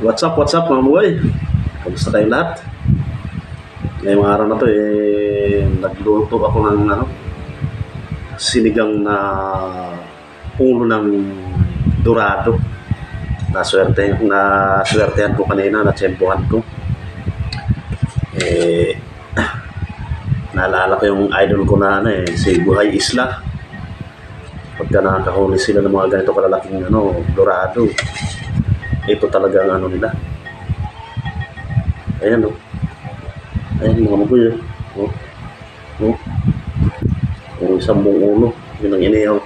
What's up mga boy? Kamusta kayo lahat? Ngayong araw na to nagluto ako ng sinigang na ulo ng dorado. Naswertehan ko kanina, natsempohan ko. Naalala ko yung idol ko na si Buhay Isla. Pagka nakakahuli sila ng mga ganito kalalaking dorado, ito talaga ang nila. Ayan ayan mga magoy yung isang buong ulo, yun ang inihaw.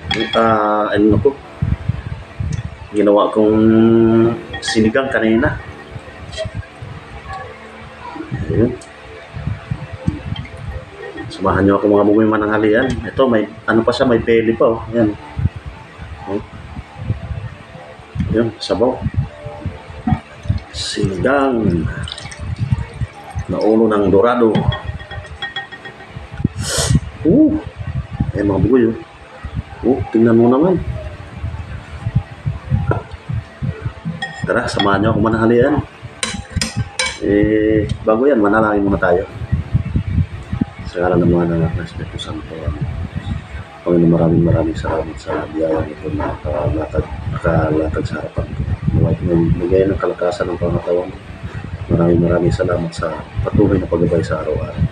Ginawa kong sinigang kanina. Ayun. Samahan nyo ako mga magoy mananghalian. Ito may may belly pa Ayan. Ayan, sabaw. Sinigang na ulo ng dorado. Mga bugoy tingnan mo naman. Tara, samahan nyo ako manahalian. Bago yan, manalangin muna tayo. Sa ngalan ng mga anak na Espiritu Santo. Panginoon, maraming salamat sa biyaya nito na nakalatag sa harapan ko. Bigay ng kalakasan ng pangatawan. Maraming salamat sa patuloy na paggabay sa araw-araw.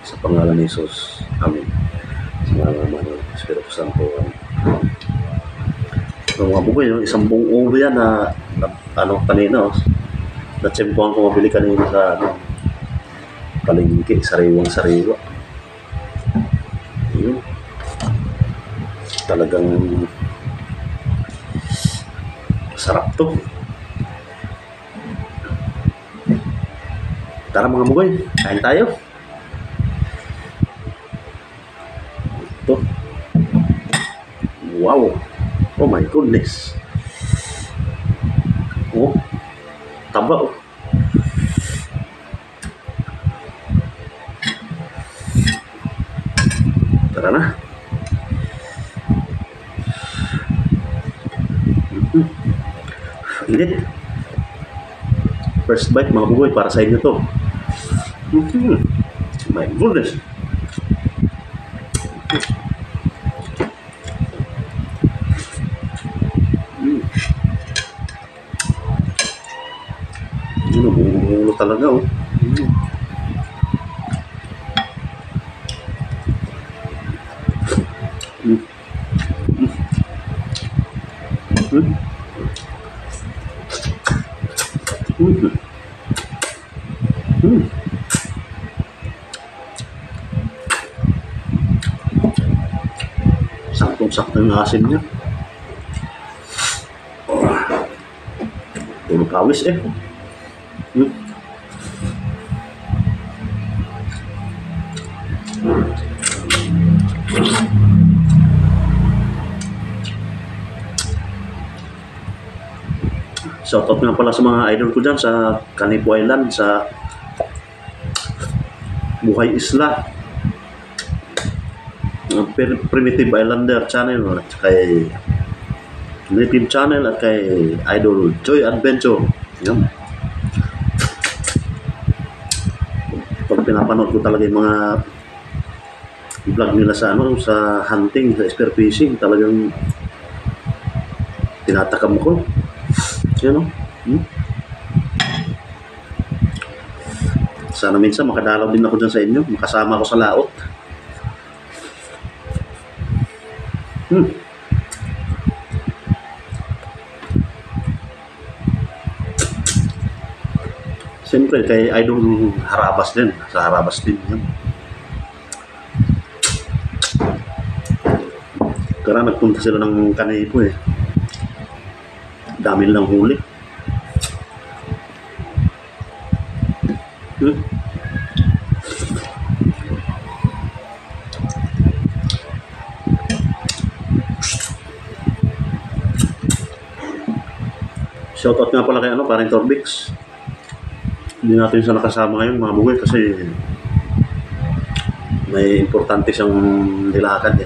Sa pangalan ni Jesus. Amen. Sa ngalan ng Espiritu Santo. Mga bugoy, isang buong ulo yan na kanina. Natsempohan ko mabili kanina sa palengke, sariwang-sariwa. Yun. Talagang sarap to. Tara mga bugoy, kain tayo. Ito. Wow. Oh my goodness. Taba Tara na. Init. First bite mga bugoy, para sa inyo to. My goodness. Bumulo talaga Saktong-sakto yung asin niya. Tulog kawis Shoutout nga pala sa mga idol ko dyan sa Canipo Island, sa Buhay Isla, Primitive Islander channel, at kay Native channel, at kay Idol Joy Adventure. Yan. Pag pinapanood ko talaga yung mga vlog nila sa sa hunting, sa spearfishing, talagang tinatakam ko. Sana minsan makadalaw din ako dyan sa inyo, makasama ako sa laot. Siyempre kay Idol Harabas din, sa Harabas din yan. Kaya nagpunta sila ng Canipo dami nilang huli. Shoutout nga pala kay parang Torbix. Hindi natin siya nakasama ngayon mga bugoy kasi may importante siyang nilakad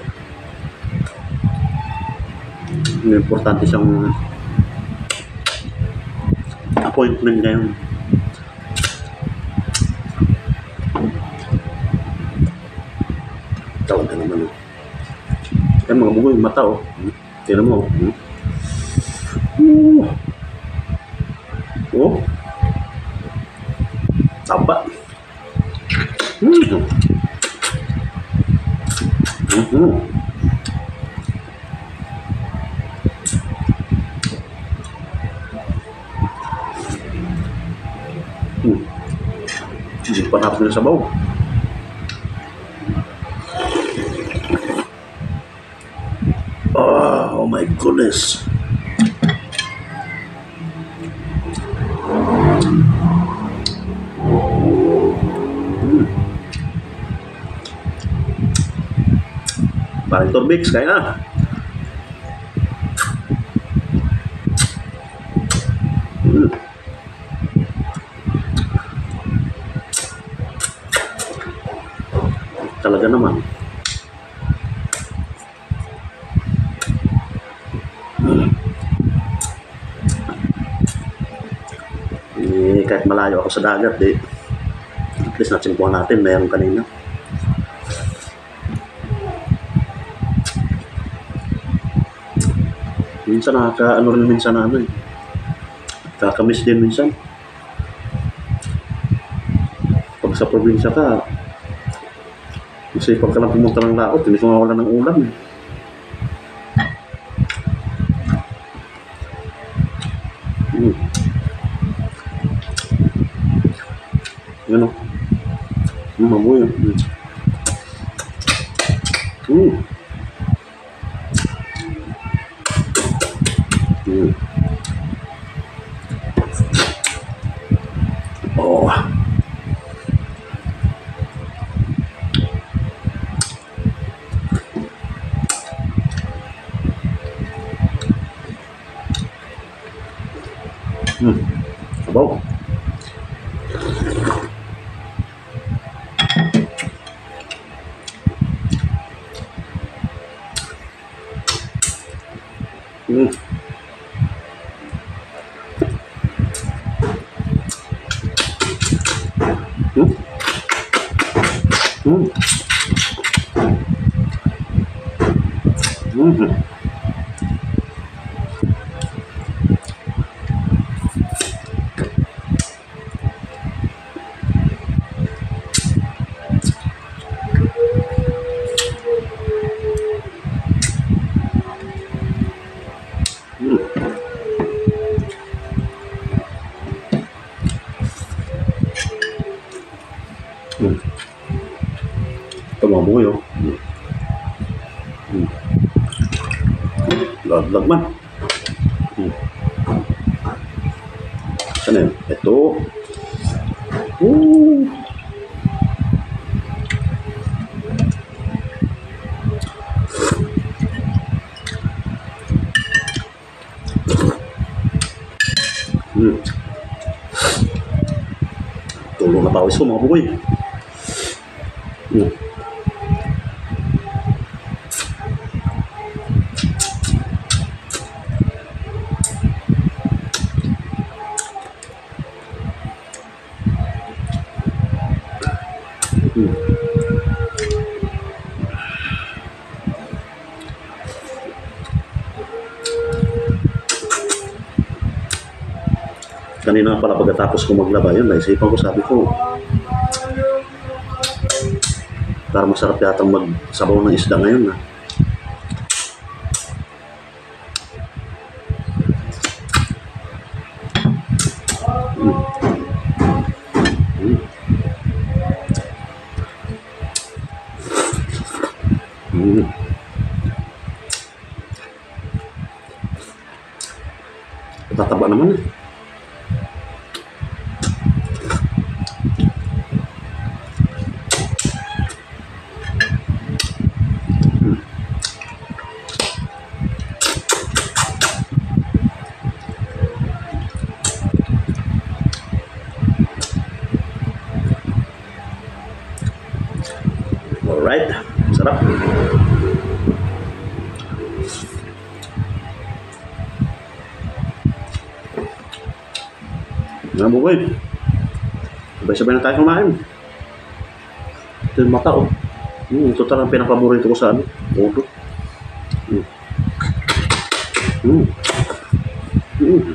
May importante siyang appointment ngayon. Talaga naman. Yan mga bugoy, mata oh. Tignan mo. Oh. Taba. Hindi pa napin sa sabaw. Oh my goodness. Parang Torbix, kaya na. Talaga naman. Kahit malayo ako sa dagat, at least natsimpuan natin, mayroon kanina. Minsan nakaka-ano rin minsan kakamiss din minsan. Pag sa probinsya ka, kasi pag ka lang pumunta ng laot, hindi ko mawala ng ulam. Ano? Mabuhay. Oh. Sabaw. Ito mga buhay oh. Lag man. Saan yun? Ito. Tulong na pawis ko mga bukoy. Kanina pala pagkatapos ko maglaba yun, naisipan ko, sabi ko parang masarap yatang magsabaw ng isda ngayon na. Tataba naman eh. Alright, sarap. Mga buboy, sabay-sabay na tayo kumain. Ito yung mata, oh. Ito talagang pinapaborito ko sa ano, ulo. Mm. Mm. Mm. Mm.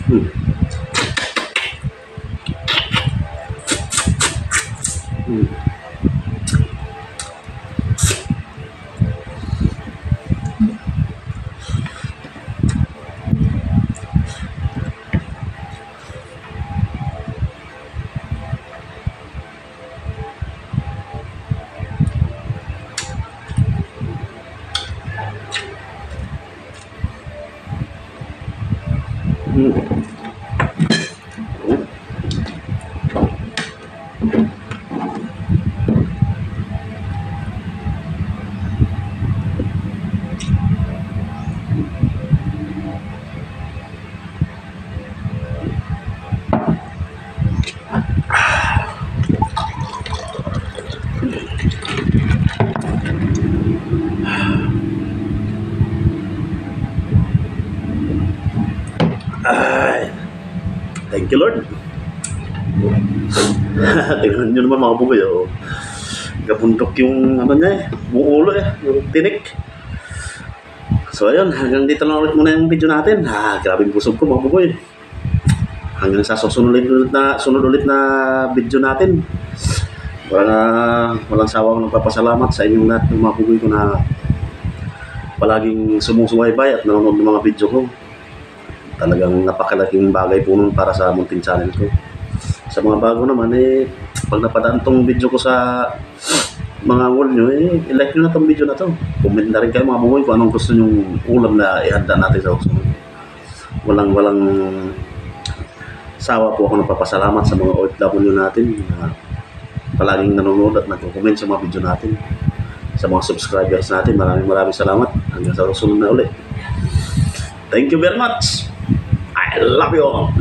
Mm. Mm. Ay, thank you Lord. Tingnan nyo naman mga buboy, oh. Gabundok yung ano niya eh, buong ulo eh, yung tinik. So ayun, hanggang dito lang ulit muna yung video natin. Grabe yung busog ko mga buboy. Hanggang sa sunod ulit na video natin. Walang sawang nagpapasalamat sa inyong lahat ng mga buboy ko na palaging sumusubaybay at nanonood ng mga video ko. Talagang napakalaking bagay po nun para sa munting channel ko. Sa mga bago naman, pag napadaan tong video ko sa mga wall nyo, i-like nyo na tong video na to. Comment na rin kayo mga buboy kung anong gusto nyong ulam na ihanda natin sa susunod. Walang sawa po ako nagpapasalamat sa mga OFW natin na palaging nanonood at nagko-comment sa mga video natin. Sa mga subscribers natin, maraming salamat. Hanggang sa susunod na ulit. Thank you very much. I love you all.